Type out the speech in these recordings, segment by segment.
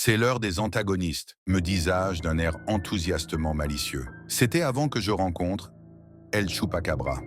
C'est l'heure des antagonistes, me dis-je d'un air enthousiastement malicieux. C'était avant que je rencontre El Chupacabra.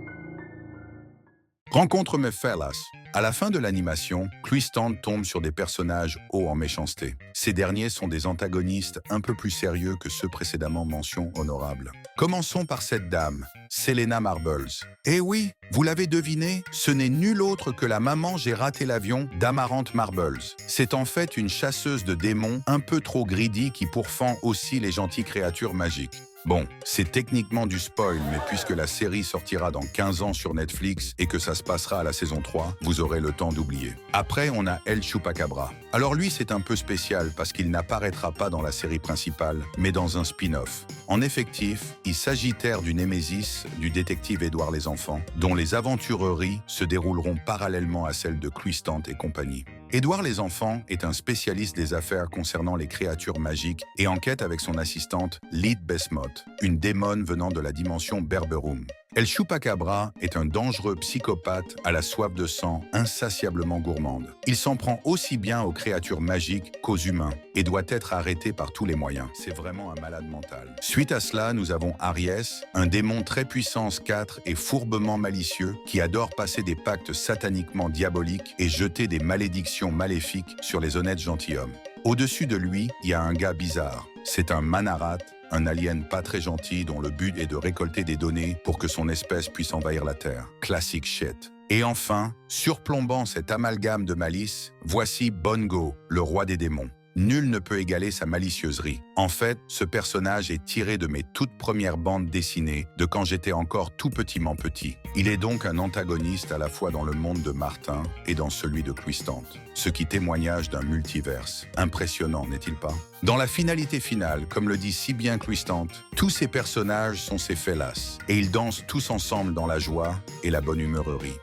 Rencontre mes fellas. À la fin de l'animation, Cruistand tombe sur des personnages hauts en méchanceté. Ces derniers sont des antagonistes un peu plus sérieux que ceux précédemment mention honorable. Commençons par cette dame, Selena Marbles. Eh oui, vous l'avez deviné, ce n'est nul autre que la maman J'ai raté l'avion d'Amarante Marbles. C'est en fait une chasseuse de démons un peu trop greedy qui pourfend aussi les gentilles créatures magiques. Bon, c'est techniquement du spoil, mais puisque la série sortira dans 15 ans sur Netflix et que ça se passera à la saison 3, vous aurez le temps d'oublier. Après, on a El Chupacabra. Alors lui, c'est un peu spécial parce qu'il n'apparaîtra pas dans la série principale, mais dans un spin-off. En effectif, il s'agitaire du némésis du détective Édouard les Enfants, dont les aventureries se dérouleront parallèlement à celles de Cruistand et compagnie. Édouard les Enfants est un spécialiste des affaires concernant les créatures magiques et enquête avec son assistante Lyd Besmoth, une démone venant de la dimension Berberum. El Chupacabra est un dangereux psychopathe à la soif de sang insatiablement gourmande. Il s'en prend aussi bien aux créatures magiques qu'aux humains et doit être arrêté par tous les moyens. C'est vraiment un malade mental. Suite à cela, nous avons Aries, un démon très puissance 4 et fourbement malicieux qui adore passer des pactes sataniquement diaboliques et jeter des malédictions maléfiques sur les honnêtes gentilshommes. Au-dessus de lui, il y a un gars bizarre. C'est un Manarat, un alien pas très gentil dont le but est de récolter des données pour que son espèce puisse envahir la Terre. Classic shit. Et enfin, surplombant cet amalgame de malice, voici Bongo, le roi des démons. Nul ne peut égaler sa malicieuserie. En fait, ce personnage est tiré de mes toutes premières bandes dessinées, de quand j'étais encore tout petit. Il est donc un antagoniste à la fois dans le monde de Martin et dans celui de Cruistand, ce qui témoignage d'un multiverse. Impressionnant, n'est-il pas? Dans la finalité finale, comme le dit si bien Cruistand, tous ces personnages sont ses fellas, et ils dansent tous ensemble dans la joie et la bonne humeurerie.